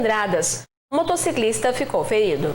Andradas. O motociclista ficou ferido.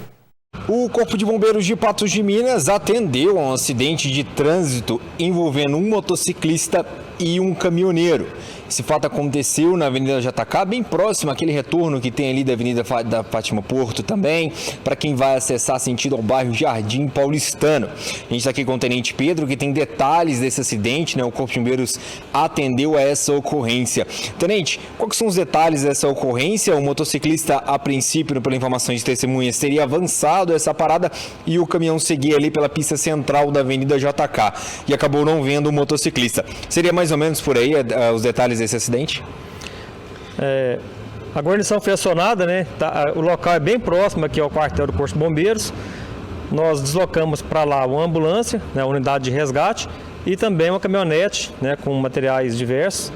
O Corpo de Bombeiros de Patos de Minas atendeu a um acidente de trânsito envolvendo um motociclista e um caminhoneiro. Esse fato aconteceu na Avenida JK, bem próximo àquele retorno que tem ali da Avenida da Fátima Porto também, para quem vai acessar sentido ao bairro Jardim Paulistano. A gente está aqui com o Tenente Pedro, que tem detalhes desse acidente, né? O Corpo de Bombeiros atendeu a essa ocorrência. Tenente, quais são os detalhes dessa ocorrência? O motociclista, a princípio, pela informação de testemunhas, teria avançado essa parada e o caminhão seguia ali pela pista central da Avenida JK e acabou não vendo o motociclista. Seria mais ou menos por aí os detalhes desse acidente? A guarnição foi acionada, né? O local é bem próximo aqui ao quartel do Corpo de Bombeiros. Nós deslocamos para lá uma ambulância, né, uma unidade de resgate e também uma caminhonete, né, com materiais diversos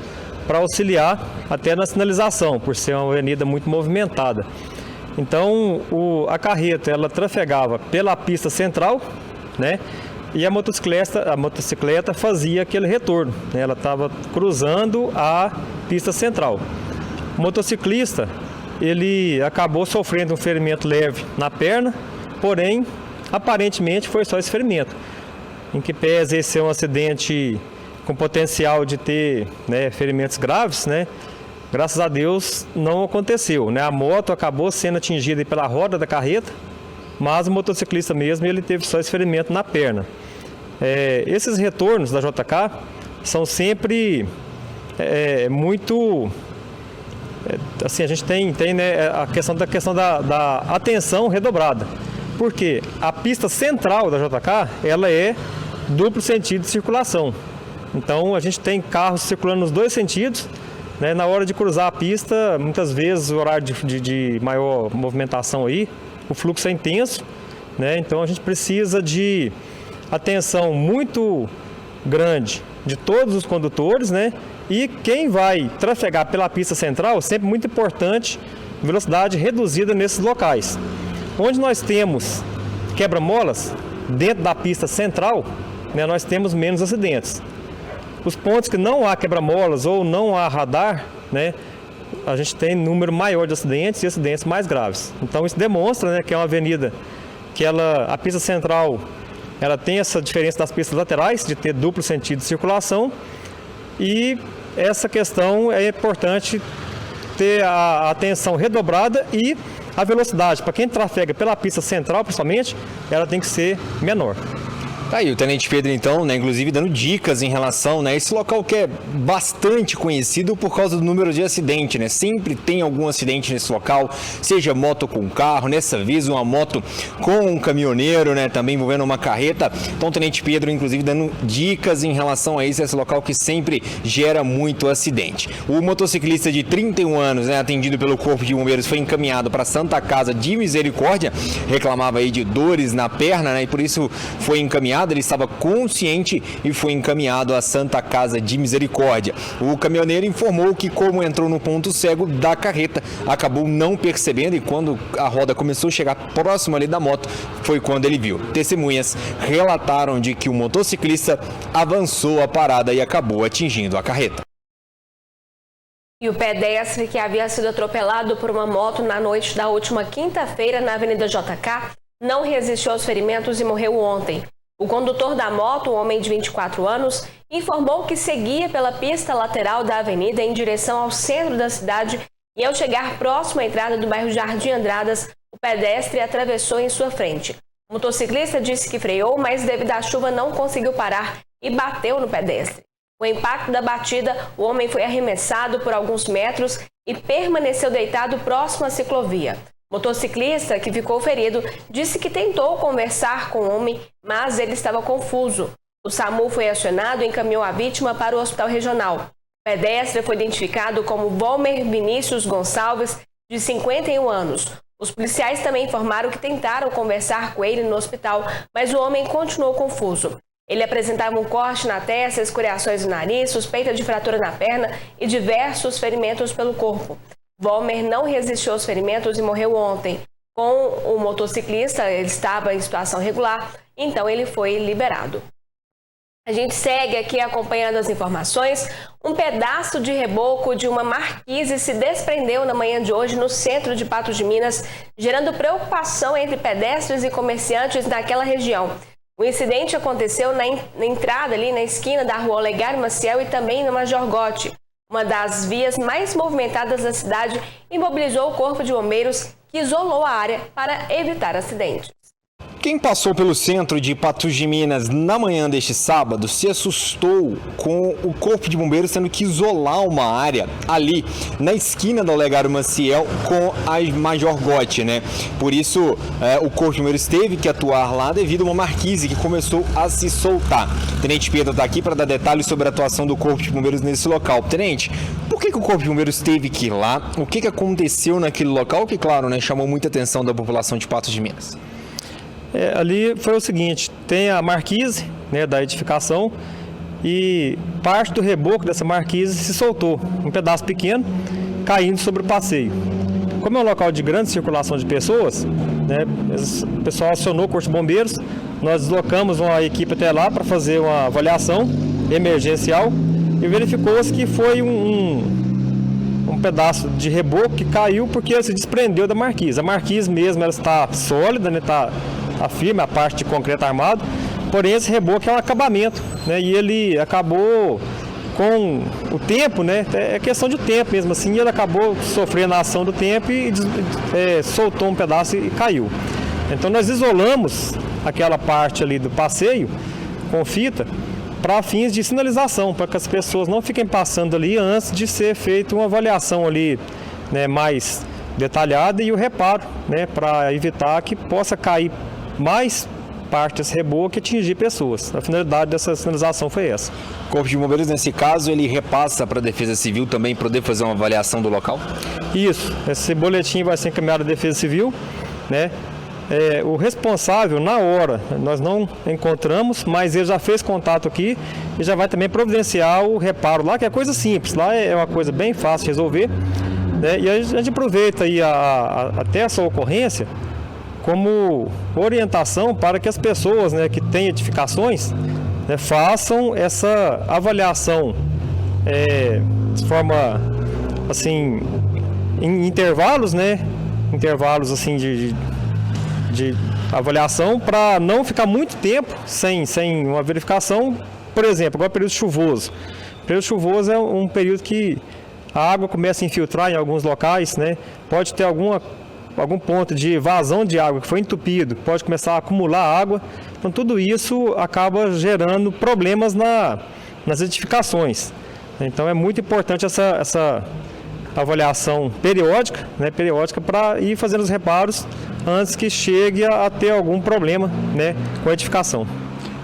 para auxiliar até na sinalização, por ser uma avenida muito movimentada. Então, a carreta ela trafegava pela pista central, né? E a motocicleta fazia aquele retorno, né? Ela estava cruzando a pista central. O motociclista, ele acabou sofrendo um ferimento leve na perna, porém, aparentemente foi só esse ferimento. Em que pese esse ser um acidente com potencial de ter, né, ferimentos graves, né? Graças a Deus não aconteceu, né? A moto acabou sendo atingida pela roda da carreta, mas o motociclista mesmo, ele teve só esse ferimento na perna. Esses retornos da JK são sempre muito... assim, a gente tem né, a questão da atenção redobrada. Porque a pista central da JK, ela é duplo sentido de circulação. Então, a gente tem carros circulando nos dois sentidos, né? Na hora de cruzar a pista, muitas vezes o horário de maior movimentação aí, o fluxo é intenso, né? Então a gente precisa de atenção muito grande de todos os condutores, né? E quem vai trafegar pela pista central, sempre muito importante, velocidade reduzida nesses locais. Onde nós temos quebra-molas, dentro da pista central, né, nós temos menos acidentes. Os pontos que não há quebra-molas ou não há radar, né, a gente tem número maior de acidentes e acidentes mais graves. Então isso demonstra, né, que é uma avenida que a pista central, ela tem essa diferença das pistas laterais, de ter duplo sentido de circulação, e essa questão é importante ter a atenção redobrada e a velocidade, para quem trafega pela pista central principalmente, ela tem que ser menor. Tá aí o Tenente Pedro, então, né, inclusive dando dicas em relação, né, esse local que é bastante conhecido por causa do número de acidente, né? Sempre tem algum acidente nesse local, seja moto com carro, nessa vez uma moto com um caminhoneiro, né, também envolvendo uma carreta. Então, o Tenente Pedro, inclusive, dando dicas em relação a esse local que sempre gera muito acidente. O motociclista de 31 anos, né, atendido pelo Corpo de Bombeiros, foi encaminhado para a Santa Casa de Misericórdia, reclamava aí de dores na perna, né, e por isso foi encaminhado. Ele estava consciente e foi encaminhado à Santa Casa de Misericórdia. O caminhoneiro informou que, como entrou no ponto cego da carreta, acabou não percebendo, e quando a roda começou a chegar próximo ali da moto, foi quando ele viu. Testemunhas relataram de que o motociclista avançou a parada e acabou atingindo a carreta. E o pedestre que havia sido atropelado por uma moto na noite da última quinta-feira na Avenida JK não resistiu aos ferimentos e morreu ontem. O condutor da moto, um homem de 24 anos, informou que seguia pela pista lateral da avenida em direção ao centro da cidade e, ao chegar próximo à entrada do bairro Jardim Andradas, o pedestre atravessou em sua frente. O motociclista disse que freou, mas devido à chuva não conseguiu parar e bateu no pedestre. Com o impacto da batida, o homem foi arremessado por alguns metros e permaneceu deitado próximo à ciclovia. O motociclista, que ficou ferido, disse que tentou conversar com o homem, mas ele estava confuso. O SAMU foi acionado e encaminhou a vítima para o hospital regional. O pedestre foi identificado como Volmer Vinícius Gonçalves, de 51 anos. Os policiais também informaram que tentaram conversar com ele no hospital, mas o homem continuou confuso. Ele apresentava um corte na testa, escoriações no nariz, suspeita de fratura na perna e diversos ferimentos pelo corpo. Volmer não resistiu aos ferimentos e morreu ontem. Com o motociclista, ele estava em situação regular, então ele foi liberado. A gente segue aqui acompanhando as informações. Um pedaço de reboco de uma marquise se desprendeu na manhã de hoje no centro de Patos de Minas, gerando preocupação entre pedestres e comerciantes naquela região. O incidente aconteceu na entrada ali na esquina da rua Olegário Maciel e também na Major Gotti, uma das vias mais movimentadas da cidade, e mobilizou o Corpo de Bombeiros, que isolou a área para evitar acidentes. Quem passou pelo centro de Patos de Minas na manhã deste sábado se assustou com o Corpo de Bombeiros tendo que isolar uma área ali na esquina da Olegário Maciel com a Major Gotti, né? Por isso, o Corpo de Bombeiros teve que atuar lá devido a uma marquise que começou a se soltar. O Tenente Pedro está aqui para dar detalhes sobre a atuação do Corpo de Bombeiros nesse local. Tenente, por que o Corpo de Bombeiros teve que ir lá? O que aconteceu naquele local que, claro, né, chamou muita atenção da população de Patos de Minas? Ali foi o seguinte, tem a marquise, né, da edificação, e parte do reboco dessa marquise se soltou, um pedaço pequeno, caindo sobre o passeio. Como é um local de grande circulação de pessoas, né, o pessoal acionou o Corpo de Bombeiros, nós deslocamos uma equipe até lá para fazer uma avaliação emergencial e verificou-se que foi um pedaço de reboco que caiu porque ele se desprendeu da marquise. A marquise mesmo ela está sólida, né, está firme, a parte de concreto armado, porém esse reboco é um acabamento, né, e ele acabou com o tempo, né, é questão de tempo mesmo assim, ele acabou sofrendo a ação do tempo e soltou um pedaço e caiu. Então nós isolamos aquela parte ali do passeio com fita para fins de sinalização, para que as pessoas não fiquem passando ali antes de ser feita uma avaliação ali, né, mais detalhada e o reparo, né, para evitar que possa cair mais parte desse reboco e atingir pessoas. A finalidade dessa sinalização foi essa. O Corpo de Bombeiros, nesse caso, ele repassa para a Defesa Civil também poder fazer uma avaliação do local? Isso, esse boletim vai ser encaminhado à Defesa Civil, né? O responsável, na hora, nós não encontramos, mas ele já fez contato aqui e já vai também providenciar o reparo lá, que é coisa simples, lá é uma coisa bem fácil de resolver, né? E a gente aproveita aí até essa ocorrência como orientação para que as pessoas, né, que têm edificações, né, façam essa avaliação de forma assim, em intervalos, né, intervalos assim de avaliação, para não ficar muito tempo sem uma verificação. Por exemplo, agora período chuvoso. O período chuvoso é um período que a água começa a infiltrar em alguns locais, né? Pode ter algum ponto de vazão de água que foi entupido, pode começar a acumular água. Então tudo isso acaba gerando problemas nas edificações. Então é muito importante essa avaliação periódica, né, para ir fazendo os reparos antes que chegue a ter algum problema, né, com a edificação.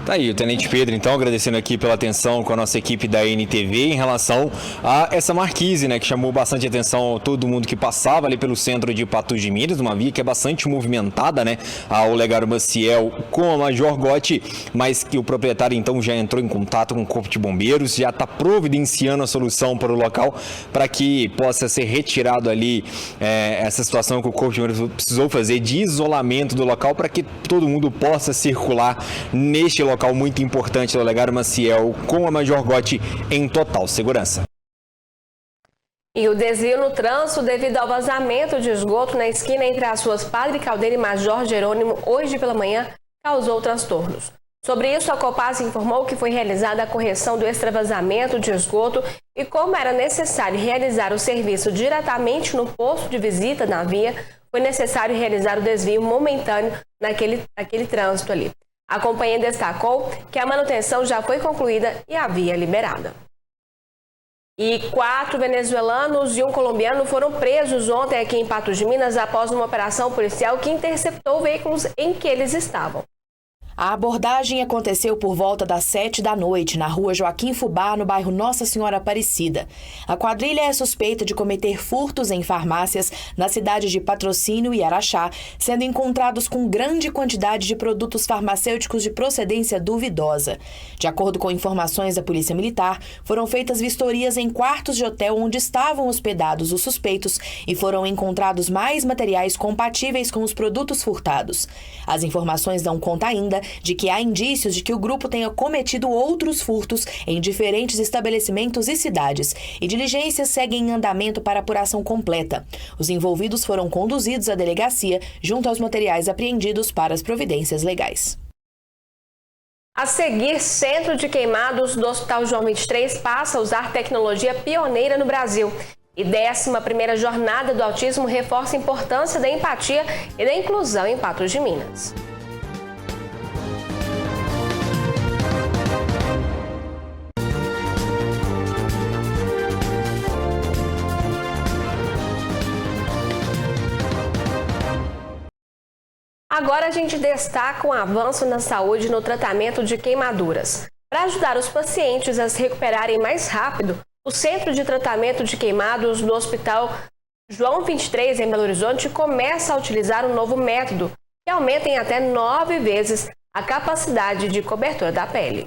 Tá aí o Tenente Pedro, então, agradecendo aqui pela atenção com a nossa equipe da NTV em relação a essa marquise, né, que chamou bastante atenção a todo mundo que passava ali pelo centro de Patos de Minas, uma via que é bastante movimentada, né, a Olegário Maciel com a Major Gotti, mas que o proprietário, então, já entrou em contato com o Corpo de Bombeiros, já está providenciando a solução para o local para que possa ser retirado ali essa situação que o Corpo de Bombeiros precisou fazer de isolamento do local para que todo mundo possa circular neste local muito importante do Olegário Maciel com a Major Gotti em total segurança. E o desvio no trânsito devido ao vazamento de esgoto na esquina entre as ruas Padre Caldeira e Major Jerônimo hoje pela manhã causou transtornos. Sobre isso, a Copasa informou que foi realizada a correção do extravasamento de esgoto e, como era necessário realizar o serviço diretamente no posto de visita na via, foi necessário realizar o desvio momentâneo naquele trânsito ali. A companhia destacou que a manutenção já foi concluída e a via liberada. E 4 venezuelanos e um colombiano foram presos ontem aqui em Patos de Minas após uma operação policial que interceptou veículos em que eles estavam. A abordagem aconteceu por volta das 7 da noite, na rua Joaquim Fubá, no bairro Nossa Senhora Aparecida. A quadrilha é suspeita de cometer furtos em farmácias na cidade de Patrocínio e Araxá, sendo encontrados com grande quantidade de produtos farmacêuticos de procedência duvidosa. De acordo com informações da Polícia Militar, foram feitas vistorias em quartos de hotel onde estavam hospedados os suspeitos e foram encontrados mais materiais compatíveis com os produtos furtados. As informações dão conta ainda de que há indícios de que o grupo tenha cometido outros furtos em diferentes estabelecimentos e cidades, e diligências seguem em andamento para apuração completa. Os envolvidos foram conduzidos à delegacia junto aos materiais apreendidos para as providências legais. A seguir, Centro de Queimados do Hospital João 23 passa a usar tecnologia pioneira no Brasil. E 11ª Jornada do Autismo reforça a importância da empatia e da inclusão em Patos de Minas. Agora a gente destaca um avanço na saúde no tratamento de queimaduras. Para ajudar os pacientes a se recuperarem mais rápido, o Centro de Tratamento de Queimados do Hospital João 23, em Belo Horizonte, começa a utilizar um novo método que aumenta em até 9 vezes a capacidade de cobertura da pele.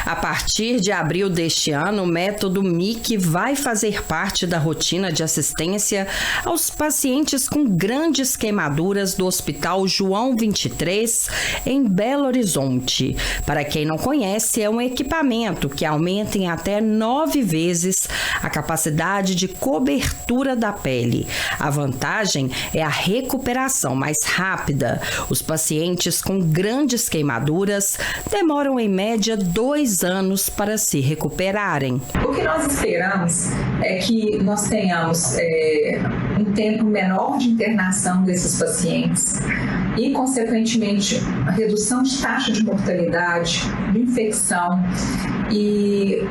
A partir de abril deste ano, o método MIC vai fazer parte da rotina de assistência aos pacientes com grandes queimaduras do Hospital João 23, em Belo Horizonte. Para quem não conhece, é um equipamento que aumenta em até 9 vezes a capacidade de cobertura da pele. A vantagem é a recuperação mais rápida. Os pacientes com grandes queimaduras demoram em média 2 anos para se recuperarem. O que nós esperamos é que nós tenhamos um tempo menor de internação desses pacientes e, consequentemente, a redução de taxa de mortalidade, de infecção e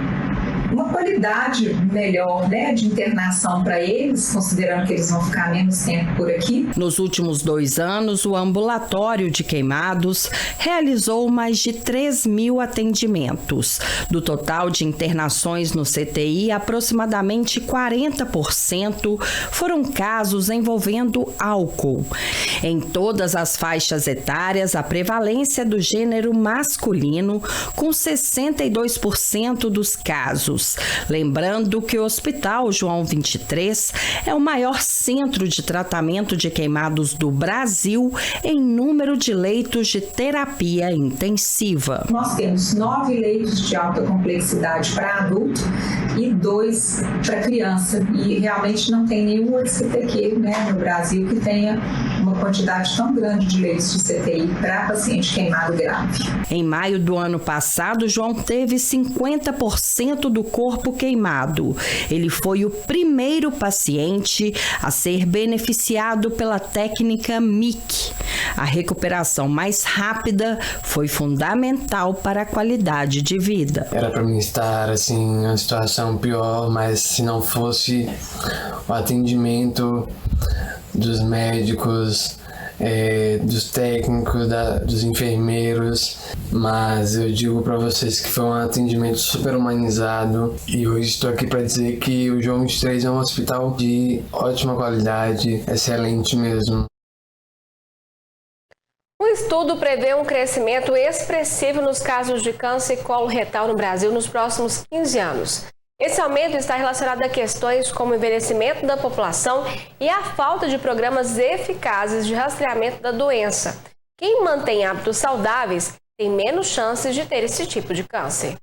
uma qualidade melhor, de internação para eles, considerando que eles vão ficar menos tempo por aqui. Nos últimos 2 anos, o ambulatório de queimados realizou mais de 3.000 atendimentos. Do total de internações no CTI, aproximadamente 40% foram casos envolvendo álcool. Em todas as faixas etárias, a prevalência é do gênero masculino, com 62% dos casos. Lembrando que o Hospital João 23 é o maior centro de tratamento de queimados do Brasil em número de leitos de terapia intensiva. Nós temos 9 leitos de alta complexidade para adulto e 2 para criança. E realmente não tem nenhum CTQ no Brasil que tenha uma quantidade tão grande de leitos de CTI para paciente queimado grave. Em maio do ano passado, João teve 50% do corpo queimado. Ele foi o primeiro paciente a ser beneficiado pela técnica MIC. A recuperação mais rápida foi fundamental para a qualidade de vida. Era para mim estar em uma situação pior, mas se não fosse o atendimento dos médicos, dos técnicos, dos enfermeiros, mas eu digo para vocês que foi um atendimento super humanizado e hoje estou aqui para dizer que o João 23 é um hospital de ótima qualidade, excelente mesmo. Um estudo prevê um crescimento expressivo nos casos de câncer coloretal no Brasil nos próximos 15 anos. Esse aumento está relacionado a questões como o envelhecimento da população e a falta de programas eficazes de rastreamento da doença. Quem mantém hábitos saudáveis tem menos chances de ter esse tipo de câncer.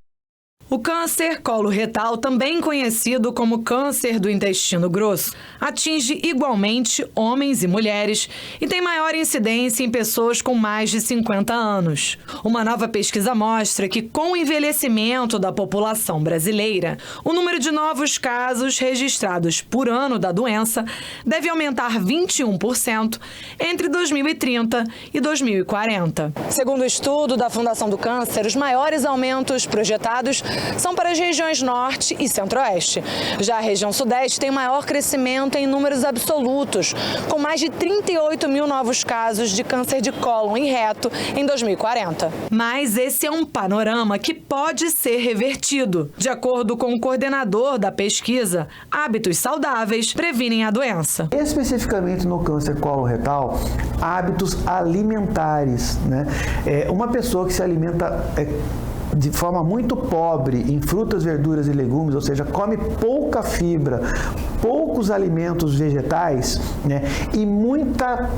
O câncer coloretal, também conhecido como câncer do intestino grosso, atinge igualmente homens e mulheres e tem maior incidência em pessoas com mais de 50 anos. Uma nova pesquisa mostra que, com o envelhecimento da população brasileira, o número de novos casos registrados por ano da doença deve aumentar 21% entre 2030 e 2040. Segundo o estudo da Fundação do Câncer, os maiores aumentos projetados são para as regiões Norte e Centro-Oeste. Já a região Sudeste tem maior crescimento em números absolutos, com mais de 38 mil novos casos de câncer de cólon em reto em 2040. Mas esse é um panorama que pode ser revertido. De acordo com o coordenador da pesquisa, hábitos saudáveis previnem a doença. Especificamente no câncer coloretal, hábitos alimentares, uma pessoa que se alimenta de forma muito pobre em frutas, verduras e legumes, ou seja, come pouca fibra, poucos alimentos vegetais, e muita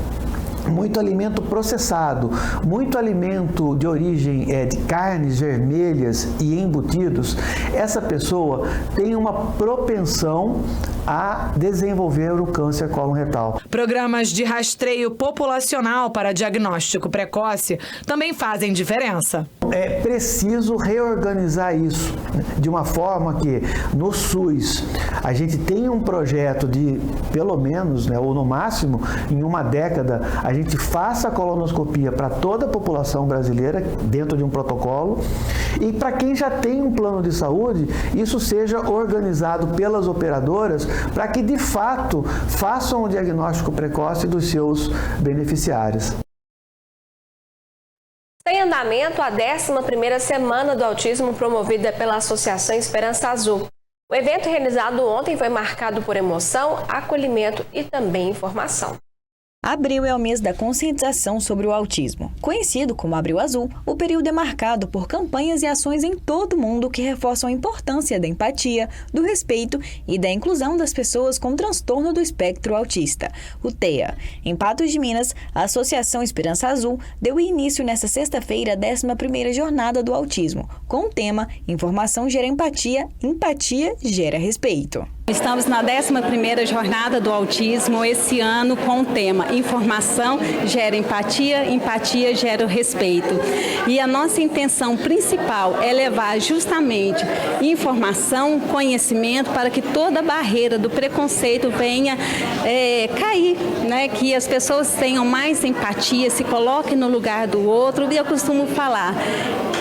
muito alimento processado, muito alimento de origem de carnes vermelhas e embutidos, essa pessoa tem uma propensão a desenvolver o câncer cólon-retal. Programas de rastreio populacional para diagnóstico precoce também fazem diferença. É preciso reorganizar isso de uma forma que no SUS a gente tenha um projeto de, pelo menos, ou no máximo, em uma década, a gente faça a colonoscopia para toda a população brasileira dentro de um protocolo, e para quem já tem um plano de saúde, isso seja organizado pelas operadoras para que de fato façam o diagnóstico precoce dos seus beneficiários. Está em andamento a 11ª Semana do Autismo promovida pela Associação Esperança Azul. O evento realizado ontem foi marcado por emoção, acolhimento e também informação. Abril é o mês da conscientização sobre o autismo. Conhecido como Abril Azul, o período é marcado por campanhas e ações em todo o mundo que reforçam a importância da empatia, do respeito e da inclusão das pessoas com transtorno do espectro autista, o TEA. Em Patos de Minas, a Associação Esperança Azul deu início nesta sexta-feira à 11ª Jornada do Autismo, com o tema Informação gera empatia, empatia gera respeito. Estamos na 11ª Jornada do Autismo, esse ano com o tema Informação gera empatia, empatia gera respeito. E a nossa intenção principal é levar justamente informação, conhecimento para que toda a barreira do preconceito venha cair, né? Que as pessoas tenham mais empatia, se coloquem no lugar do outro. E eu costumo falar,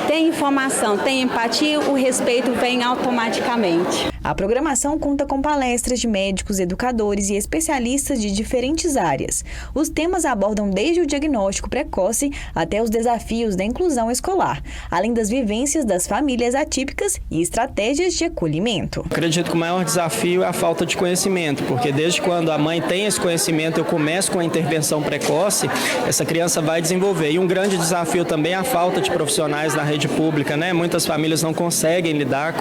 tem informação, tem empatia, o respeito vem automaticamente. A programação conta com palestras de médicos, educadores e especialistas de diferentes áreas. Os temas abordam desde o diagnóstico precoce até os desafios da inclusão escolar, além das vivências das famílias atípicas e estratégias de acolhimento. Acredito que o maior desafio é a falta de conhecimento, porque desde quando a mãe tem esse conhecimento, eu começo com a intervenção precoce, essa criança vai desenvolver. E um grande desafio também é a falta de profissionais na rede pública, né? Muitas famílias não conseguem lidar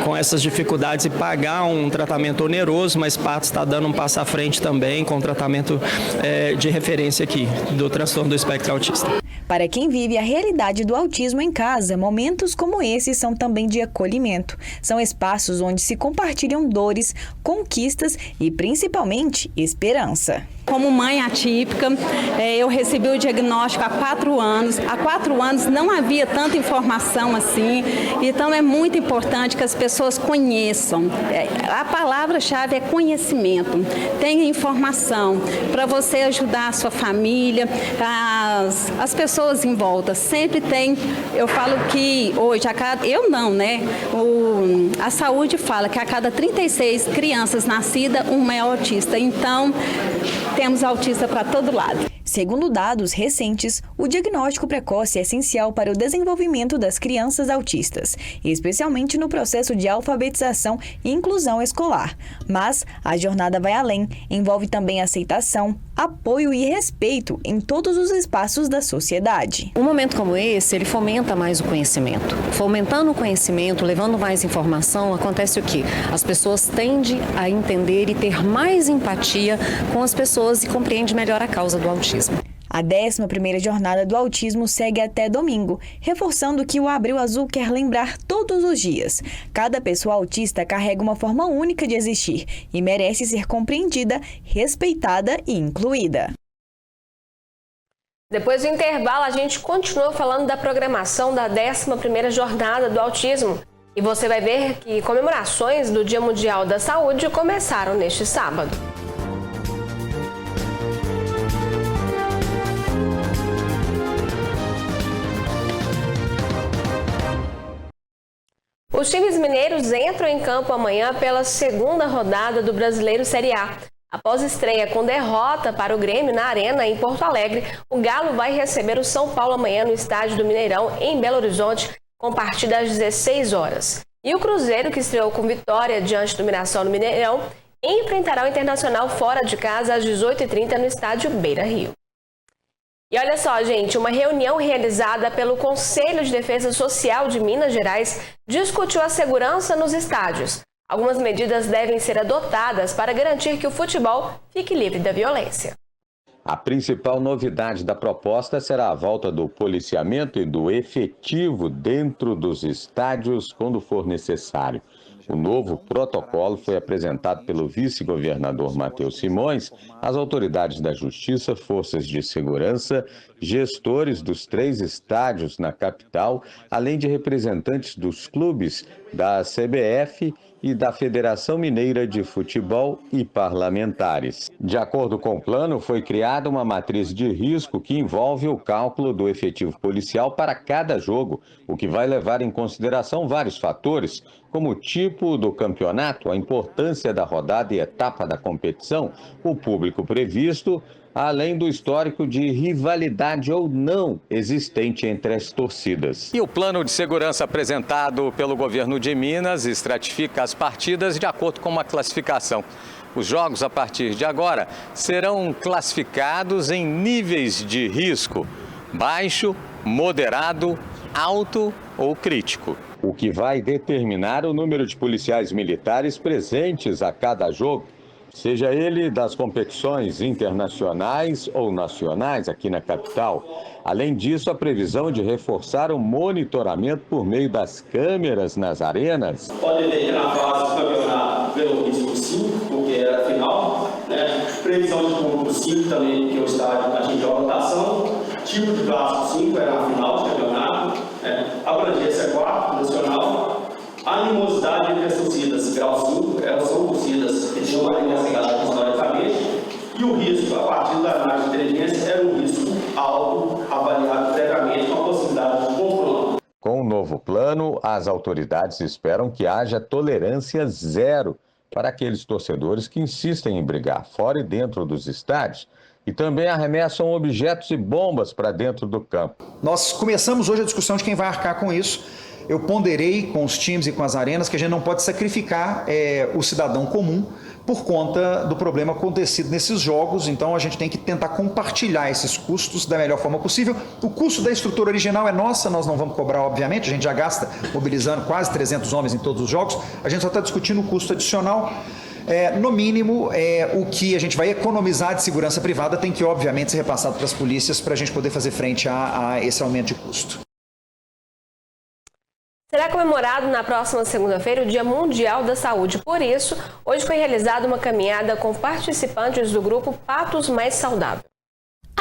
com essas dificuldades e pagar um tratamento oneroso, mas Patos está dando um passo à frente também com o tratamento de referência aqui do transtorno do espectro autista. Para quem vive a realidade do autismo em casa, momentos como esses são também de acolhimento. São espaços onde se compartilham dores, conquistas e, principalmente, esperança. Como mãe atípica, eu recebi o diagnóstico há 4 anos. Há 4 anos não havia tanta informação assim, então é muito importante que as pessoas conheçam. A palavra-chave é conhecimento. Tenha informação para você ajudar a sua família, as pessoas em volta. Sempre tem, eu falo que hoje, a saúde fala que a cada 36 crianças nascidas, uma é autista. Então, temos autista para todo lado. Segundo dados recentes, o diagnóstico precoce é essencial para o desenvolvimento das crianças autistas, especialmente no processo de alfabetização e inclusão escolar. Mas a jornada vai além, envolve também aceitação, apoio e respeito em todos os espaços da sociedade. Um momento como esse, ele fomenta mais o conhecimento. Fomentando o conhecimento, levando mais informação, acontece o quê? As pessoas tendem a entender e ter mais empatia com as pessoas e compreendem melhor a causa do autismo. A 11ª Jornada do Autismo segue até domingo, reforçando que o Abril Azul quer lembrar todos os dias. Cada pessoa autista carrega uma forma única de existir e merece ser compreendida, respeitada e incluída. Depois do intervalo, a gente continua falando da programação da 11ª Jornada do Autismo. E você vai ver que comemorações do Dia Mundial da Saúde começaram neste sábado. Os times mineiros entram em campo amanhã pela segunda rodada do Brasileiro Série A. Após estreia com derrota para o Grêmio na Arena, em Porto Alegre, o Galo vai receber o São Paulo amanhã no estádio do Mineirão, em Belo Horizonte, com partida às 16 horas. E o Cruzeiro, que estreou com vitória diante do Mirassol no Mineirão, enfrentará o Internacional fora de casa às 18h30 no estádio Beira-Rio. E olha só, gente, uma reunião realizada pelo Conselho de Defesa Social de Minas Gerais discutiu a segurança nos estádios. Algumas medidas devem ser adotadas para garantir que o futebol fique livre da violência. A principal novidade da proposta será a volta do policiamento e do efetivo dentro dos estádios quando for necessário. O novo protocolo foi apresentado pelo vice-governador Matheus Simões às autoridades da Justiça, forças de segurança, gestores dos 3 estádios na capital, além de representantes dos clubes da CBF e da Federação Mineira de Futebol e parlamentares. De acordo com o plano, foi criada uma matriz de risco que envolve o cálculo do efetivo policial para cada jogo, o que vai levar em consideração vários fatores, como o tipo do campeonato, a importância da rodada e etapa da competição, o público previsto, além do histórico de rivalidade ou não existente entre as torcidas. E o plano de segurança apresentado pelo governo de Minas estratifica as partidas de acordo com uma classificação. Os jogos, a partir de agora, serão classificados em níveis de risco: baixo, moderado, alto ou crítico. O que vai determinar o número de policiais militares presentes a cada jogo, seja ele das competições internacionais ou nacionais aqui na capital. Além disso, a previsão de reforçar o monitoramento por meio das câmeras nas arenas. Pode ter na fase do campeonato pelo risco 5, porque era a final, né? Previsão de público 5 também, porque o estádio atingiu a lotação. Tipo de clássico 5 era a final do campeonato, né? Abrangência 4, nacional. Animosidade entre as torcidas, grau 5, elas são torcidas que tinham uma ligação historicamente, e o risco, a partir da análise de inteligência, era um risco alto, avaliado previamente com a possibilidade de confronto. Com o novo plano, as autoridades esperam que haja tolerância zero para aqueles torcedores que insistem em brigar fora e dentro dos estádios e também arremessam objetos e bombas para dentro do campo. Nós começamos hoje a discussão de quem vai arcar com isso. Eu ponderei com os times e com as arenas que a gente não pode sacrificar o cidadão comum por conta do problema acontecido nesses jogos, então a gente tem que tentar compartilhar esses custos da melhor forma possível. O custo da estrutura original é nossa, nós não vamos cobrar, obviamente, a gente já gasta mobilizando quase 300 homens em todos os jogos, a gente só está discutindo o custo adicional. No mínimo, o que a gente vai economizar de segurança privada tem que, obviamente, ser repassado para as polícias para a gente poder fazer frente a esse aumento de custo. Será comemorado na próxima segunda-feira o Dia Mundial da Saúde. Por isso, hoje foi realizada uma caminhada com participantes do grupo Patos Mais Saudável.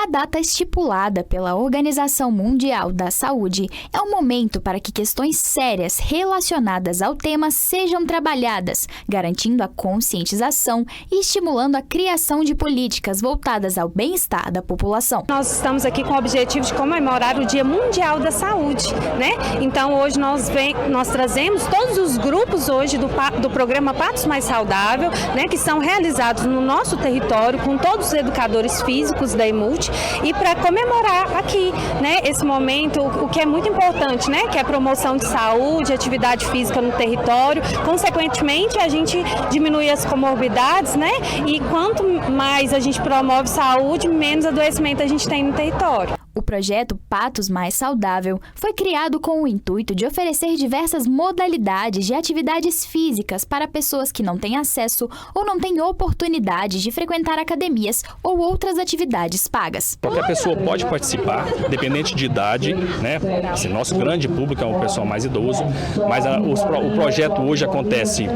A data estipulada pela Organização Mundial da Saúde é um momento para que questões sérias relacionadas ao tema sejam trabalhadas, garantindo a conscientização e estimulando a criação de políticas voltadas ao bem-estar da população. Nós estamos aqui com o objetivo de comemorar o Dia Mundial da Saúde, né? Então hoje nós trazemos todos os grupos hoje do programa Patos Mais Saudável, né, que são realizados no nosso território com todos os educadores físicos da EMULT, e para comemorar aqui, né, esse momento, o que é muito importante, né, que é a promoção de saúde, atividade física no território. Consequentemente, a gente diminui as comorbidades, né, e quanto mais a gente promove saúde, menos adoecimento a gente tem no território. O projeto Patos Mais Saudável foi criado com o intuito de oferecer diversas modalidades de atividades físicas para pessoas que não têm acesso ou não têm oportunidade de frequentar academias ou outras atividades pagas. Qualquer pessoa pode participar, dependente de idade, né? Assim, nosso grande público é um pessoal mais idoso, mas o projeto hoje acontece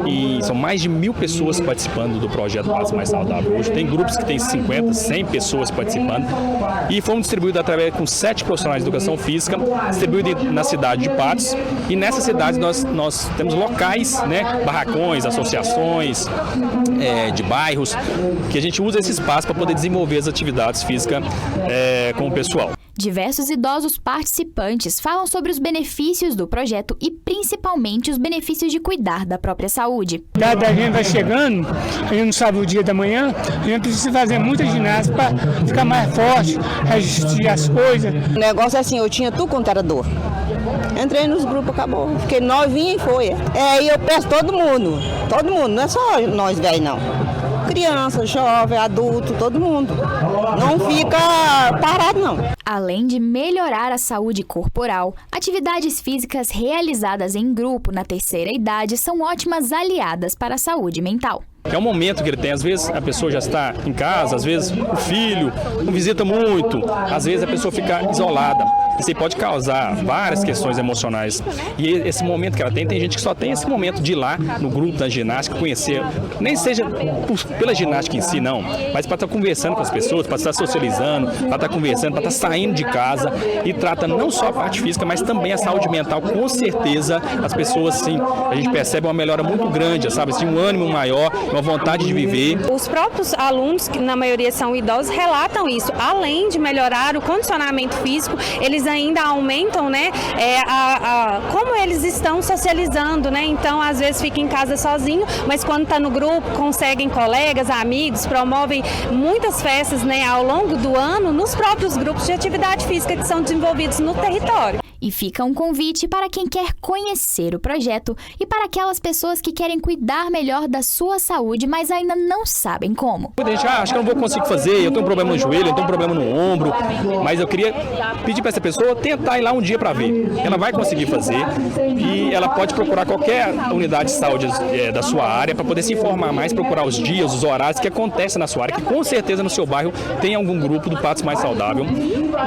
e são mais de 1.000 pessoas participando do projeto Patos Mais Saudável. Hoje tem grupos que têm 50, 100 pessoas participando e fomos distribuído através com 7 profissionais de educação física, distribuído na cidade de Patos, e nessa cidade nós temos locais, né, barracões, associações de bairros, que a gente usa esse espaço para poder desenvolver as atividades físicas com o pessoal. Diversos idosos participantes falam sobre os benefícios do projeto e principalmente os benefícios de cuidar da própria saúde. Cada gente vai chegando, a gente não sabe o dia da manhã, a gente precisa fazer muita ginástica para ficar mais forte, resistir às coisas. O negócio é assim, eu tinha tudo quanto era dor. Entrei nos grupos, acabou. Fiquei novinha e foi. E eu peço todo mundo, não é só nós velhos não. Criança, jovem, adulto, todo mundo. Não fica parado, não. Além de melhorar a saúde corporal, atividades físicas realizadas em grupo na terceira idade são ótimas aliadas para a saúde mental. É um momento que ele tem, às vezes a pessoa já está em casa, às vezes o filho não visita muito, às vezes a pessoa fica isolada. Isso aí pode causar várias questões emocionais. E esse momento que ela tem gente que só tem esse momento de ir lá no grupo da ginástica, conhecer, nem seja pela ginástica em si, não, mas para estar conversando com as pessoas, para estar socializando, para estar conversando, para estar saindo de casa, e trata não só a parte física, mas também a saúde mental. Com certeza, as pessoas, sim, a gente percebe uma melhora muito grande, sabe? Assim, um ânimo maior, uma vontade de viver. Os próprios alunos, que na maioria são idosos, relatam isso. Além de melhorar o condicionamento físico, eles ainda aumentam, né, como eles estão socializando, né? Então, às vezes fica em casa sozinho, mas quando está no grupo, conseguem colegas, amigos, promovem muitas festas, né, ao longo do ano nos próprios grupos de atividade física que são desenvolvidos no território. E fica um convite para quem quer conhecer o projeto e para aquelas pessoas que querem cuidar melhor da sua saúde, mas ainda não sabem como. Muita gente, acho que eu não vou conseguir fazer, eu tenho um problema no joelho, eu tenho um problema no ombro, mas eu queria pedir para essa pessoa tentar ir lá um dia para ver. Ela vai conseguir fazer e ela pode procurar qualquer unidade de saúde da sua área para poder se informar mais, procurar os dias, os horários que acontecem na sua área, que com certeza no seu bairro tem algum grupo do Patos Mais Saudável,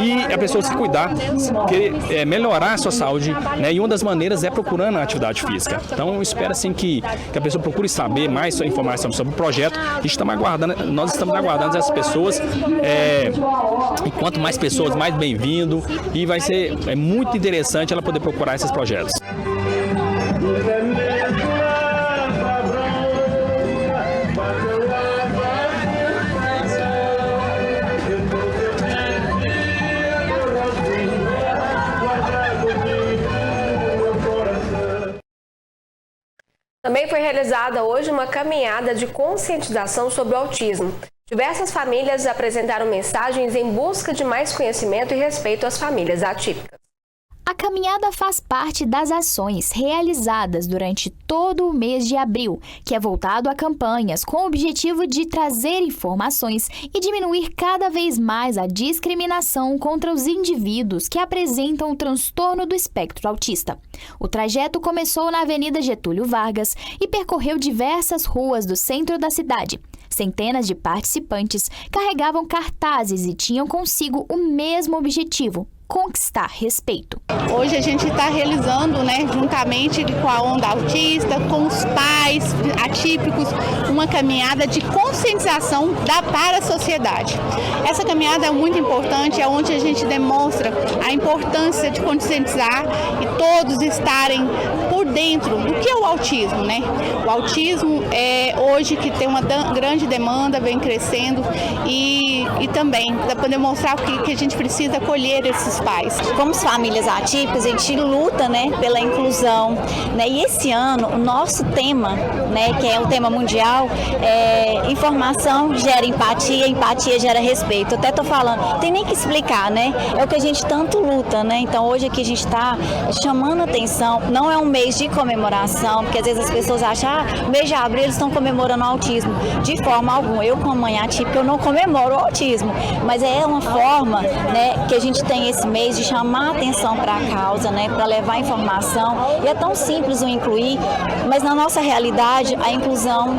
e a pessoa se cuidar, querer melhorar a sua saúde, né? E uma das maneiras é procurando a atividade física. Então, eu espero assim que a pessoa procure saber mais informação sobre o projeto. Nós estamos aguardando essas pessoas. E quanto mais pessoas, mais bem-vindo. E vai ser muito interessante ela poder procurar esses projetos. Também foi realizada hoje uma caminhada de conscientização sobre o autismo. Diversas famílias apresentaram mensagens em busca de mais conhecimento e respeito às famílias atípicas. A caminhada faz parte das ações realizadas durante todo o mês de abril, que é voltado a campanhas com o objetivo de trazer informações e diminuir cada vez mais a discriminação contra os indivíduos que apresentam o transtorno do espectro autista. O trajeto começou na Avenida Getúlio Vargas e percorreu diversas ruas do centro da cidade. Centenas de participantes carregavam cartazes e tinham consigo o mesmo objetivo: conquistar respeito. Hoje a gente está realizando, juntamente com a Onda Autista, com os pais atípicos, uma caminhada de conscientização para a sociedade. Essa caminhada é muito importante, é onde a gente demonstra a importância de conscientizar e todos estarem por dentro do que é o autismo, O autismo é hoje que tem uma grande demanda, vem crescendo e também dá para demonstrar que a gente precisa acolher esses pais. Como famílias atípicas, a gente luta, pela inclusão, E esse ano o nosso tema, que é o tema mundial, é informação gera empatia, empatia gera respeito. Eu até tô falando, tem nem que explicar, É o que a gente tanto luta, Então hoje aqui a gente está chamando atenção. Não é um mês de comemoração, porque às vezes as pessoas acham, mês de abril eles estão comemorando o autismo. De forma alguma, eu como mãe atípica, eu não comemoro o autismo, mas é uma forma, que a gente tem esse mês de chamar atenção para a causa, para levar informação. E é tão simples o incluir, mas na nossa realidade a inclusão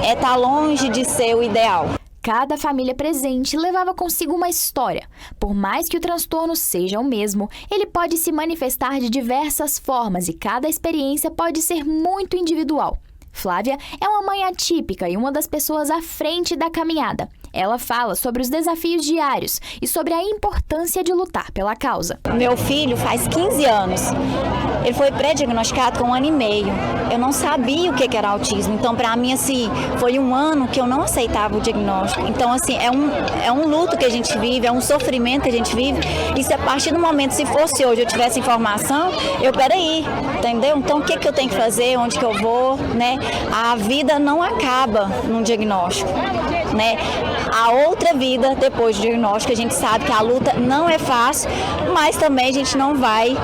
está longe de ser o ideal. Cada família presente levava consigo uma história. Por mais que o transtorno seja o mesmo, ele pode se manifestar de diversas formas e cada experiência pode ser muito individual. Flávia é uma mãe atípica e uma das pessoas à frente da caminhada. Ela fala sobre os desafios diários e sobre a importância de lutar pela causa. Meu filho faz 15 anos. Ele foi pré-diagnosticado com 1 ano e meio. Eu não sabia o que era autismo. Então, para mim, foi um ano que eu não aceitava o diagnóstico. Então, é um luto que a gente vive, é um sofrimento que a gente vive. E se a partir do momento, se fosse hoje, eu tivesse informação, peraí, entendeu? Então, o que eu tenho que fazer? Onde que eu vou? A vida não acaba num diagnóstico, A outra vida depois do diagnóstico, a gente sabe que a luta não é fácil, mas também a gente não vai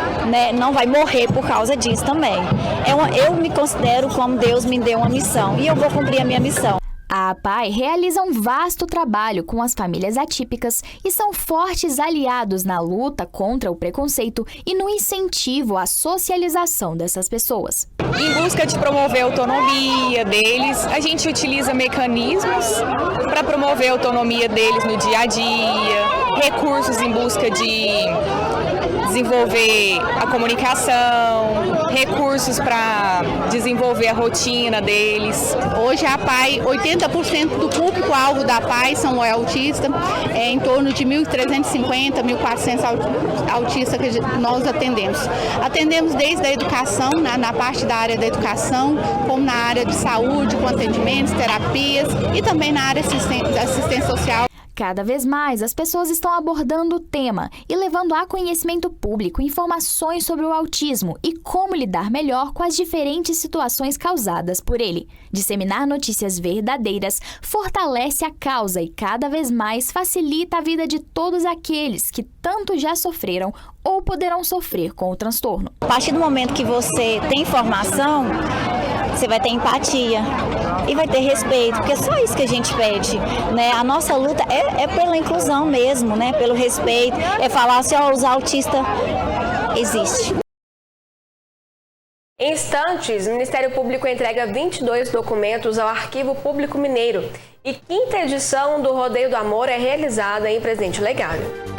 morrer por causa disso também. Eu me considero como Deus me deu uma missão e eu vou cumprir a minha missão. A APAE realiza um vasto trabalho com as famílias atípicas e são fortes aliados na luta contra o preconceito e no incentivo à socialização dessas pessoas. Em busca de promover a autonomia deles, a gente utiliza mecanismos para promover a autonomia deles no dia a dia, recursos em busca de desenvolver a comunicação, recursos para desenvolver a rotina deles. Hoje a APAE, 80% do público-alvo da APAE são autistas, em torno de 1.350, 1.400 autistas que nós atendemos. Atendemos desde a educação, na parte da área da educação, como na área de saúde, com atendimentos, terapias e também na área da assistência social. Cada vez mais, as pessoas estão abordando o tema e levando a conhecimento público informações sobre o autismo e como lidar melhor com as diferentes situações causadas por ele. Disseminar notícias verdadeiras fortalece a causa e cada vez mais facilita a vida de todos aqueles que tanto já sofreram ou poderão sofrer com o transtorno. A partir do momento que você tem informação, você vai ter empatia e vai ter respeito, porque é só isso que a gente pede, né? A nossa luta é pela inclusão mesmo, né? Pelo respeito, é falar assim, ó, os autistas existem. Em instantes, o Ministério Público entrega 22 documentos ao Arquivo Público Mineiro e 5ª edição do Rodeio do Amor é realizada em Presidente Legário.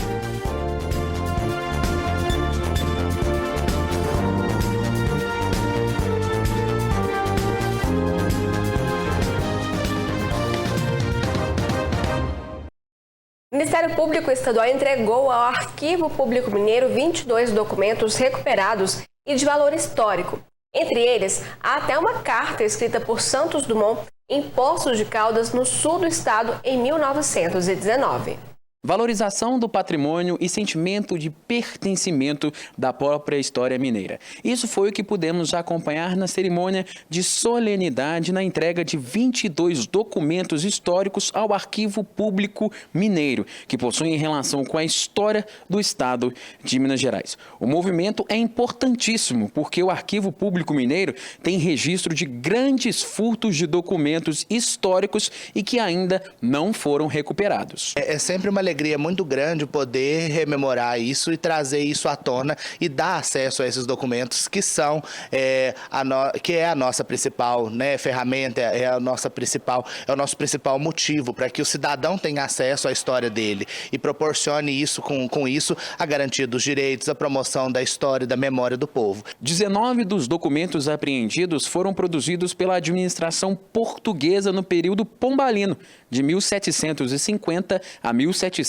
O Ministério Público Estadual entregou ao Arquivo Público Mineiro 22 documentos recuperados e de valor histórico. Entre eles, há até uma carta escrita por Santos Dumont em Poços de Caldas, no sul do estado, em 1919. Valorização do patrimônio e sentimento de pertencimento da própria história mineira. Isso foi o que pudemos acompanhar na cerimônia de solenidade na entrega de 22 documentos históricos ao Arquivo Público Mineiro, que possuem relação com a história do estado de Minas Gerais. O movimento é importantíssimo porque o Arquivo Público Mineiro tem registro de grandes furtos de documentos históricos e que ainda não foram recuperados. É sempre uma alegria muito grande poder rememorar isso e trazer isso à tona e dar acesso a esses documentos que são a nossa principal, né, ferramenta, é o nosso principal motivo para que o cidadão tenha acesso à história dele e proporcione isso com isso a garantia dos direitos, a promoção da história e da memória do povo. 19 dos documentos apreendidos foram produzidos pela administração portuguesa no período pombalino, de 1750 a 1777,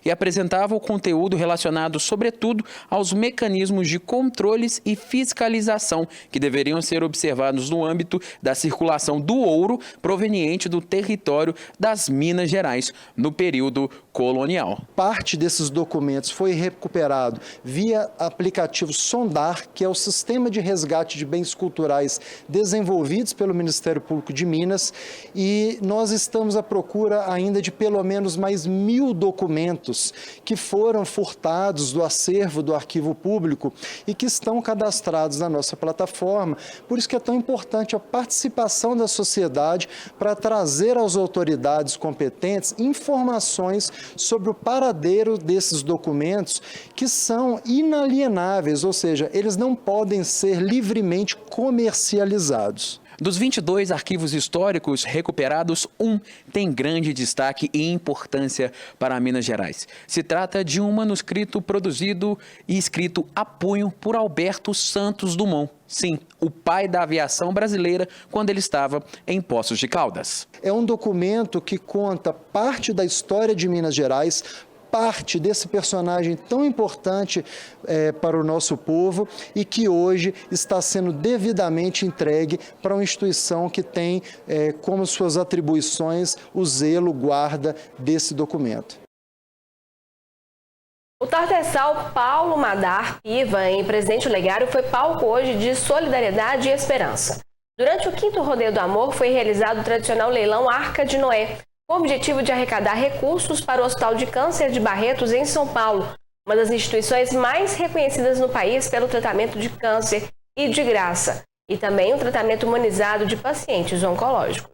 e apresentavam conteúdo relacionado, sobretudo, aos mecanismos de controles e fiscalização que deveriam ser observados no âmbito da circulação do ouro proveniente do território das Minas Gerais no período colonial. Parte desses documentos foi recuperado via aplicativo Sondar, que é o sistema de resgate de bens culturais desenvolvidos pelo Ministério Público de Minas, e nós estamos à procura ainda de pelo menos mais 1.000 documentos que foram furtados do acervo do Arquivo Público e que estão cadastrados na nossa plataforma. Por isso que é tão importante a participação da sociedade para trazer às autoridades competentes informações sobre o paradeiro desses documentos que são inalienáveis, ou seja, eles não podem ser livremente comercializados. Dos 22 arquivos históricos recuperados, um tem grande destaque e importância para Minas Gerais. Se trata de um manuscrito produzido e escrito a punho por Alberto Santos Dumont. Sim, o pai da aviação brasileira, quando ele estava em Poços de Caldas. É um documento que conta parte da história de Minas Gerais, parte desse personagem tão importante para o nosso povo e que hoje está sendo devidamente entregue para uma instituição que tem como suas atribuições o zelo, guarda desse documento. O Tartassal Paulo Madar Piva, em Presidente Legário, foi palco hoje de solidariedade e esperança. Durante o 5º Rodeio do Amor foi realizado o tradicional leilão Arca de Noé, com o objetivo de arrecadar recursos para o Hospital de Câncer de Barretos, em São Paulo, uma das instituições mais reconhecidas no país pelo tratamento de câncer e de graça, e também o tratamento humanizado de pacientes oncológicos.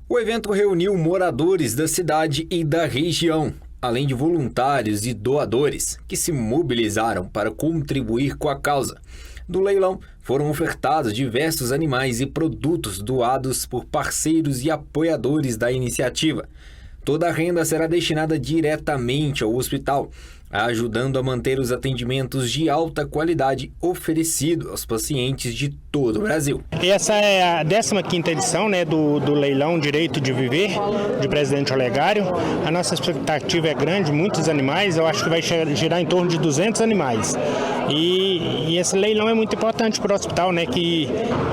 O evento reuniu moradores da cidade e da região, além de voluntários e doadores, que se mobilizaram para contribuir com a causa. Do leilão, foram ofertados diversos animais e produtos doados por parceiros e apoiadores da iniciativa. Toda a renda será destinada diretamente ao hospital, ajudando a manter os atendimentos de alta qualidade oferecidos aos pacientes de todo o Brasil. Essa é a 15ª edição, do Leilão Direito de Viver, de Presidente Olegário. A nossa expectativa é grande, muitos animais, eu acho que vai girar em torno de 200 animais. E esse leilão é muito importante para o hospital, que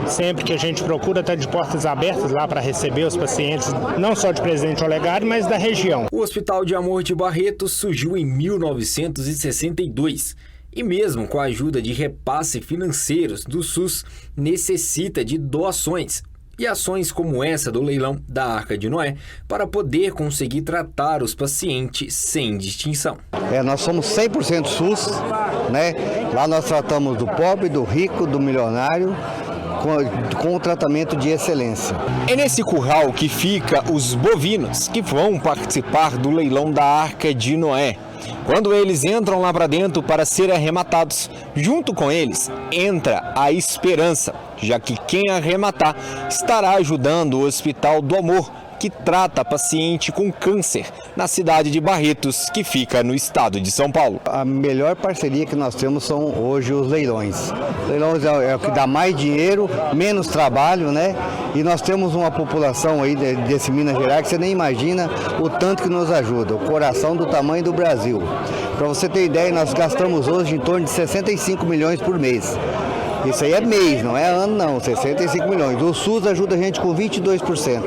sempre que a gente procura está de portas abertas lá para receber os pacientes, não só de Presidente Olegário, mas da região. O Hospital de Amor de Barretos surgiu em 1962 e mesmo com a ajuda de repasse financeiros do SUS, necessita de doações e ações como essa do leilão da Arca de Noé para poder conseguir tratar os pacientes sem distinção. Nós somos 100% SUS, Lá nós tratamos do pobre, do rico, do milionário, com o tratamento de excelência. É nesse curral que fica os bovinos que vão participar do leilão da Arca de Noé. Quando eles entram lá para dentro para serem arrematados, junto com eles entra a esperança, já que quem arrematar estará ajudando o Hospital do Amor, que trata paciente com câncer na cidade de Barretos, que fica no estado de São Paulo. A melhor parceria que nós temos são hoje os leilões. Leilões é o que dá mais dinheiro, menos trabalho, E nós temos uma população aí desse Minas Gerais que você nem imagina o tanto que nos ajuda, o coração do tamanho do Brasil. Para você ter ideia, nós gastamos hoje em torno de 65 milhões por mês. Isso aí é mês, não é ano não, 65 milhões. O SUS ajuda a gente com 22%.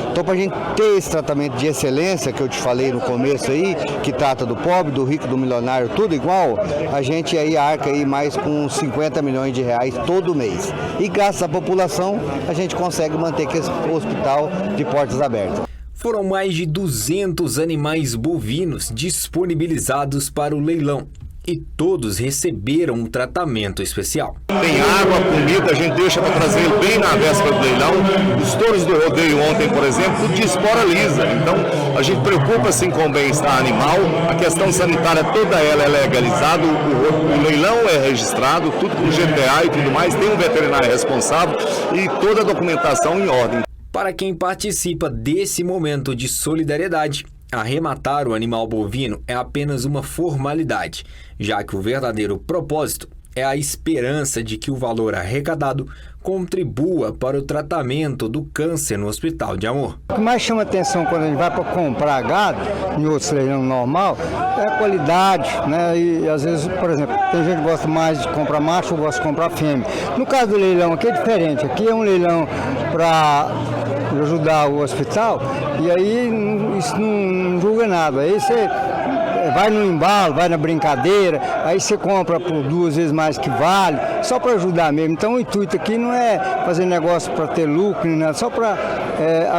Então, para a gente ter esse tratamento de excelência, que eu te falei no começo aí, que trata do pobre, do rico, do milionário, tudo igual, a gente aí arca aí mais com 50 milhões de reais todo mês. E graças à população, a gente consegue manter esse hospital de portas abertas. Foram mais de 200 animais bovinos disponibilizados para o leilão. E todos receberam um tratamento especial. Tem água, comida, a gente deixa para trazer bem na véspera do leilão. Os touros do rodeio ontem, por exemplo, tudo de espora lisa. Então, a gente preocupa-se com o bem-estar animal. A questão sanitária toda ela é legalizada. O leilão é registrado, tudo com GTA e tudo mais. Tem um veterinário responsável e toda a documentação em ordem. Para quem participa desse momento de solidariedade, arrematar o animal bovino é apenas uma formalidade, já que o verdadeiro propósito é a esperança de que o valor arrecadado contribua para o tratamento do câncer no Hospital de Amor. O que mais chama atenção quando a gente vai para comprar gado, em outros leilão normal, é a qualidade, E às vezes, por exemplo, tem gente que gosta mais de comprar macho ou gosta de comprar fêmea. No caso do leilão aqui é diferente, aqui é um leilão para ajudar o hospital, e aí isso não julga nada. Aí você vai no embalo, vai na brincadeira, aí você compra por 2 vezes mais que vale, só para ajudar mesmo. Então o intuito aqui não é fazer negócio para ter lucro, nem nada, só para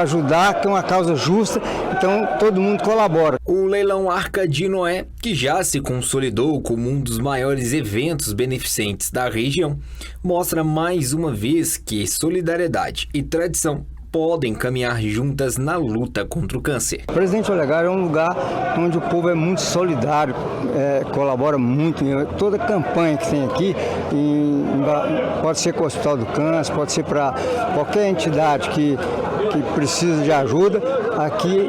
ajudar, que é uma causa justa, então todo mundo colabora. O leilão Arca de Noé, que já se consolidou como um dos maiores eventos beneficentes da região, mostra mais uma vez que solidariedade e tradição podem caminhar juntas na luta contra o câncer. Presidente Olegário é um lugar onde o povo é muito solidário, colabora muito. Toda campanha que tem aqui, pode ser com o Hospital do Câncer, pode ser para qualquer entidade que precisa de ajuda, aqui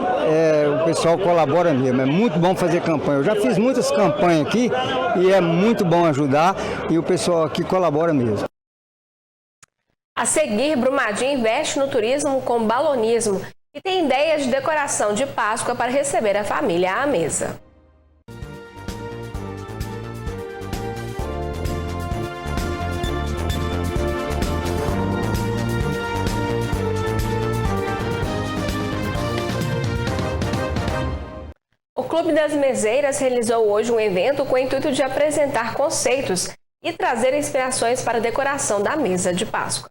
o pessoal colabora mesmo. É muito bom fazer campanha. Eu já fiz muitas campanhas aqui e é muito bom ajudar e o pessoal aqui colabora mesmo. A seguir, Brumadinho investe no turismo com balonismo e tem ideias de decoração de Páscoa para receber a família à mesa. O Clube das Meseiras realizou hoje um evento com o intuito de apresentar conceitos e trazer inspirações para a decoração da mesa de Páscoa.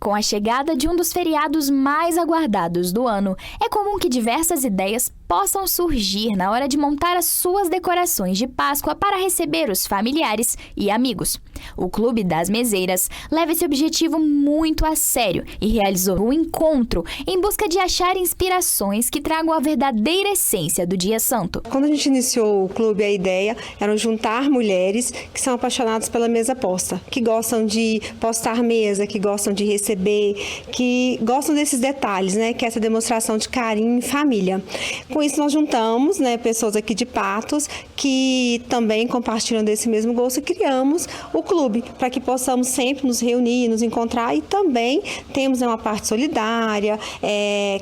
Com a chegada de um dos feriados mais aguardados do ano, é comum que diversas ideias possam surgir na hora de montar as suas decorações de Páscoa para receber os familiares e amigos. O Clube das Meseiras leva esse objetivo muito a sério e realizou um encontro em busca de achar inspirações que tragam a verdadeira essência do Dia Santo. Quando a gente iniciou o clube, a ideia era juntar mulheres que são apaixonadas pela mesa posta, que gostam de postar mesa, que gostam de receber, que gostam desses detalhes, né? Que é essa demonstração de carinho em família. Com isso, nós juntamos, né, pessoas aqui de Patos que também compartilham desse mesmo gosto e criamos o clube para que possamos sempre nos reunir, nos encontrar, e também temos uma parte solidária,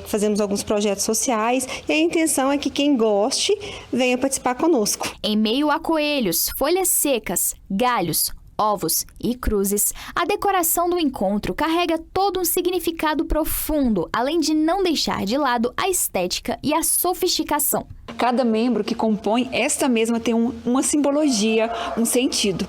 fazemos alguns projetos sociais, e a intenção é que quem goste venha participar conosco. Em meio a coelhos, folhas secas, galhos, ovos e cruzes, a decoração do encontro carrega todo um significado profundo, além de não deixar de lado a estética e a sofisticação. Cada membro que compõe esta mesma tem uma simbologia, um sentido.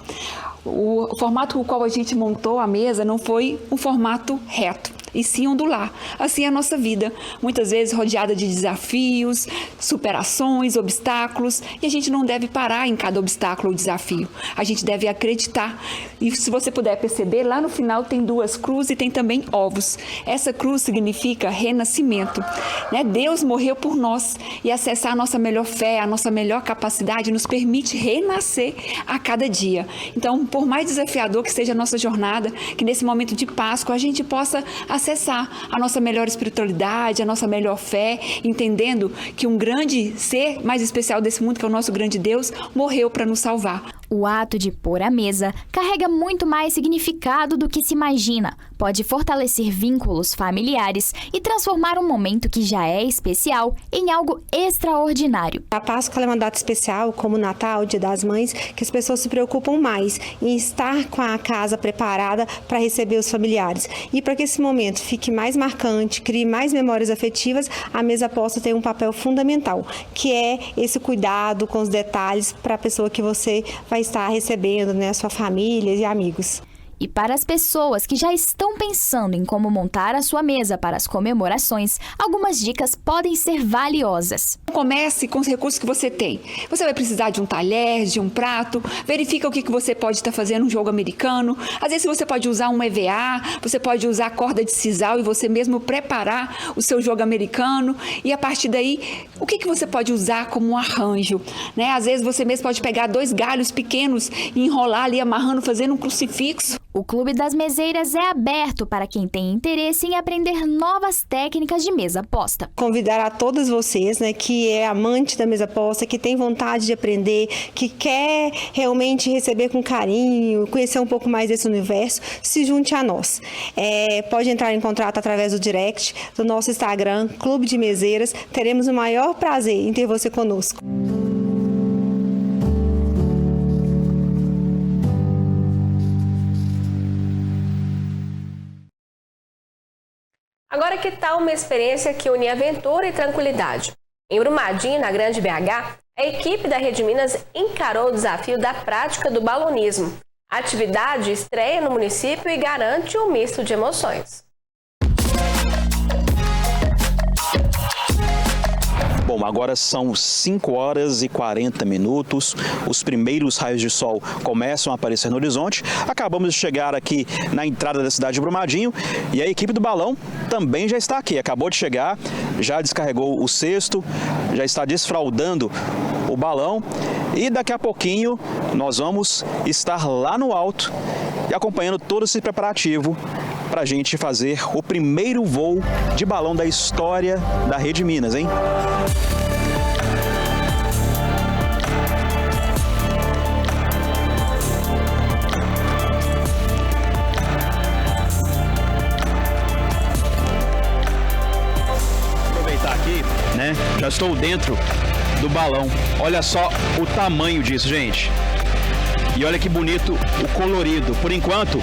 O formato com o qual a gente montou a mesa não foi um formato reto, e sim ondular. Assim é a nossa vida, muitas vezes rodeada de desafios, superações, obstáculos, e a gente não deve parar em cada obstáculo ou desafio. A gente deve acreditar. E se você puder perceber, lá no final tem duas cruzes e tem também ovos. Essa cruz significa renascimento, né? Deus morreu por nós, e acessar a nossa melhor fé, a nossa melhor capacidade nos permite renascer a cada dia. Então, por mais desafiador que seja a nossa jornada, que nesse momento de Páscoa a gente possa acessar a nossa melhor espiritualidade, a nossa melhor fé, entendendo que um grande ser mais especial desse mundo, que é o nosso grande Deus, morreu para nos salvar. O ato de pôr a mesa carrega muito mais significado do que se imagina. Pode fortalecer vínculos familiares e transformar um momento que já é especial em algo extraordinário. A Páscoa é uma data especial, como o Natal, o Dia das Mães, que as pessoas se preocupam mais em estar com a casa preparada para receber os familiares. E para que esse momento fique mais marcante, crie mais memórias afetivas, a mesa posta tem um papel fundamental, que é esse cuidado com os detalhes para a pessoa que você vai estar recebendo, né, a sua família e amigos. E para as pessoas que já estão pensando em como montar a sua mesa para as comemorações, algumas dicas podem ser valiosas. Comece com os recursos que você tem. Você vai precisar de um talher, de um prato, verifica o que você pode estar fazendo um jogo americano. Às vezes você pode usar um EVA, você pode usar corda de sisal e você mesmo preparar o seu jogo americano. E a partir daí, o que você pode usar como um arranjo, né? Às vezes você mesmo pode pegar 2 galhos pequenos e enrolar ali, amarrando, fazendo um crucifixo. O Clube das Meseiras é aberto para quem tem interesse em aprender novas técnicas de mesa posta. Convidar a todas vocês, né, que é amante da mesa posta, que tem vontade de aprender, que quer realmente receber com carinho, conhecer um pouco mais desse universo, se junte a nós. Pode entrar em contato através do direct do nosso Instagram, Clube de Meseiras. Teremos o maior prazer em ter você conosco. Agora, que tal uma experiência que une aventura e tranquilidade? Em Brumadinho, na Grande BH, a equipe da Rede Minas encarou o desafio da prática do balonismo. A atividade estreia no município e garante um misto de emoções. Bom, agora são 5 horas e 40 minutos, os primeiros raios de sol começam a aparecer no horizonte. Acabamos de chegar aqui na entrada da cidade de Brumadinho e a equipe do balão também já está aqui. Acabou de chegar, já descarregou o cesto, já está desfraldando o balão e daqui a pouquinho nós vamos estar lá no alto e acompanhando todo esse preparativo para a gente fazer o primeiro voo de balão da história da Rede Minas, hein? Aproveitar aqui, né? Já estou dentro do balão. Olha só o tamanho disso, gente. E olha que bonito o colorido. Por enquanto,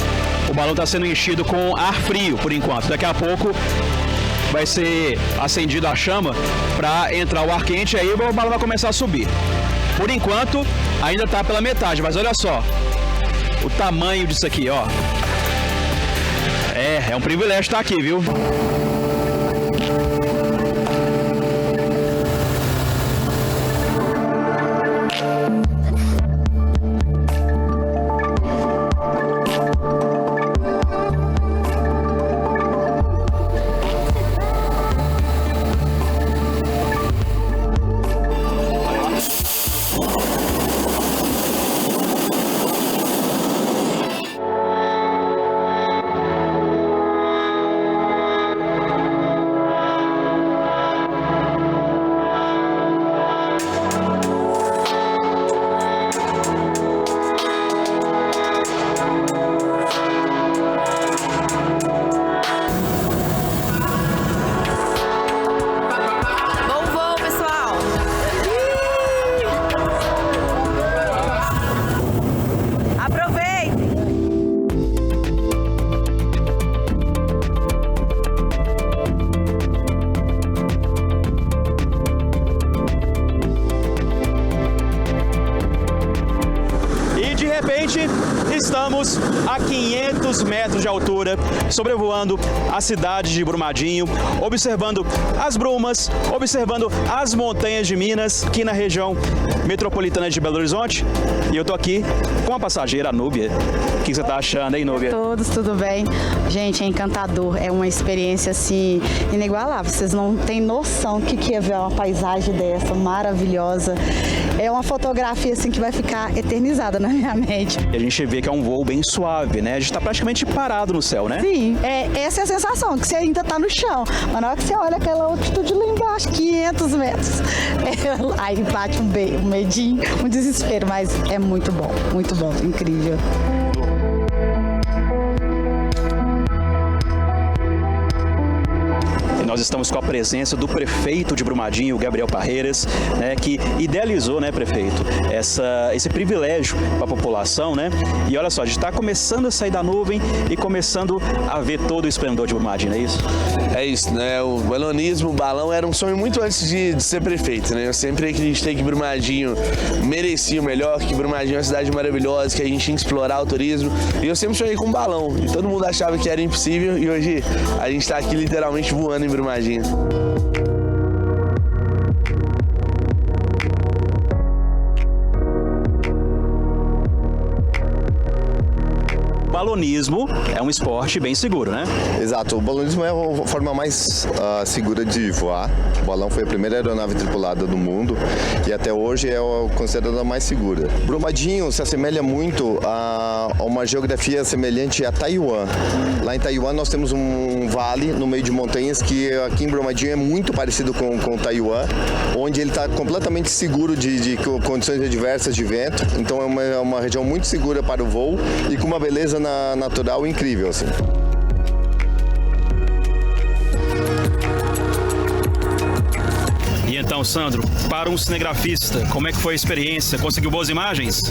o balão está sendo enchido com ar frio, por enquanto. Daqui a pouco vai ser acendido a chama para entrar o ar quente e aí o balão vai começar a subir. Por enquanto, ainda está pela metade, mas olha só o tamanho disso aqui, ó. É um privilégio estar aqui, viu? Estamos a 500 metros de altura, sobrevoando a cidade de Brumadinho, observando as brumas, observando as montanhas de Minas, aqui na região metropolitana de Belo Horizonte. E eu tô aqui com a passageira, a Núbia. O que você tá achando, hein, Núbia? Todos, tudo bem? Gente, é encantador, é uma experiência, assim, inigualável. Vocês não têm noção do que é ver uma paisagem dessa, maravilhosa. É uma fotografia, assim, que vai ficar eternizada na minha mente. E a gente vê que é um voo bem suave, né? A gente tá praticamente parado no céu, né? Sim, essa é a sensação, que você ainda tá no chão. Mas na hora que você olha aquela altitude lá embaixo, 500 metros, aí bate um medinho, um desespero, mas é muito bom, incrível. Nós estamos com a presença do prefeito de Brumadinho, Gabriel Parreiras, né, que idealizou, né, prefeito, esse privilégio para a população, né? E olha só, a gente está começando a sair da nuvem e começando a ver todo o esplendor de Brumadinho, não é isso? É isso, né? O balonismo, o balão era um sonho muito antes de ser prefeito, né? Eu sempre acreditei que Brumadinho merecia o melhor, que Brumadinho é uma cidade maravilhosa, que a gente tinha que explorar o turismo. E eu sempre sonhei com um balão. E todo mundo achava que era impossível e hoje a gente está aqui literalmente voando em Brumadinho. O balonismo é um esporte bem seguro, né? Exato, o balonismo é a forma mais segura de voar. O balão foi a primeira aeronave tripulada do mundo e até hoje é considerada a mais segura. Brumadinho se assemelha muito a uma geografia semelhante a Taiwan. Lá em Taiwan nós temos um vale no meio de montanhas que aqui em Brumadinho é muito parecido com Taiwan, onde ele está completamente seguro de condições adversas de vento. Então é uma região muito segura para o voo e com uma beleza natural incrível, assim. E então, Sandro, para um cinegrafista, como é que foi a experiência? Conseguiu boas imagens?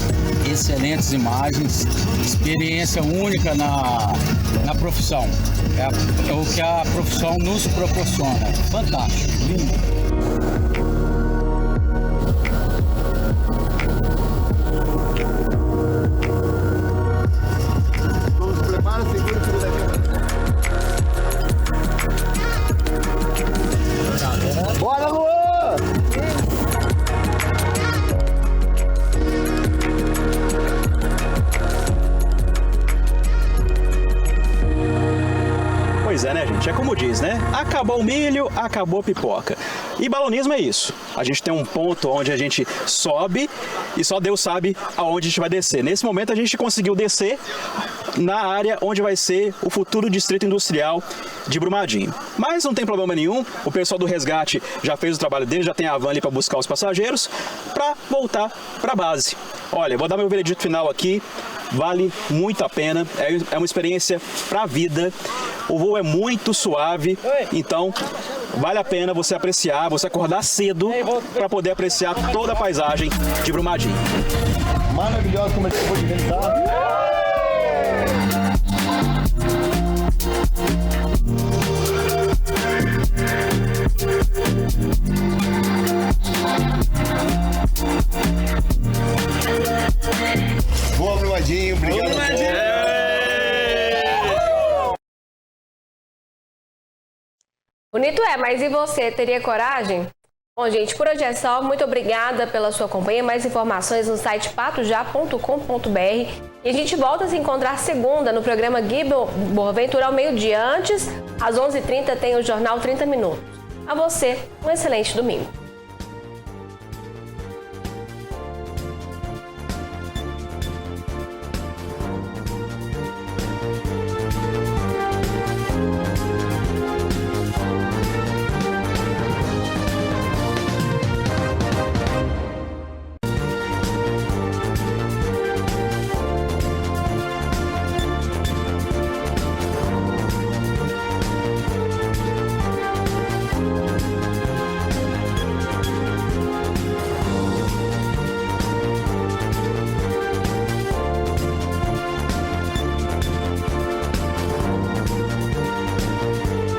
Excelentes imagens, experiência única na profissão. É o que a profissão nos proporciona. Fantástico, lindo. Bora, Luan! Pois é, né, gente? É como diz, né? Acabou o milho, acabou a pipoca. E balonismo é isso. A gente tem um ponto onde a gente sobe e só Deus sabe aonde a gente vai descer. Nesse momento a gente conseguiu descer na área onde vai ser o futuro distrito industrial de Brumadinho. Mas não tem problema nenhum, o pessoal do resgate já fez o trabalho dele, já tem a van ali para buscar os passageiros para voltar para a base. Olha, vou dar meu veredito final aqui, vale muito a pena, é uma experiência para a vida. O voo é muito suave, então vale a pena você apreciar, você acordar cedo para poder apreciar toda a paisagem de Brumadinho. Maravilhoso como é que você pode realizar. Boa, Brumadinho, obrigado. Bonito mas e você, teria coragem? Bom, gente, por hoje é só. Muito obrigada pela sua companhia. Mais informações no site patojá.com.br. E a gente volta a se encontrar segunda no programa Gui Boaventura ao meio-dia. Antes, às 11h30, tem o Jornal 30 Minutos. A você, um excelente domingo.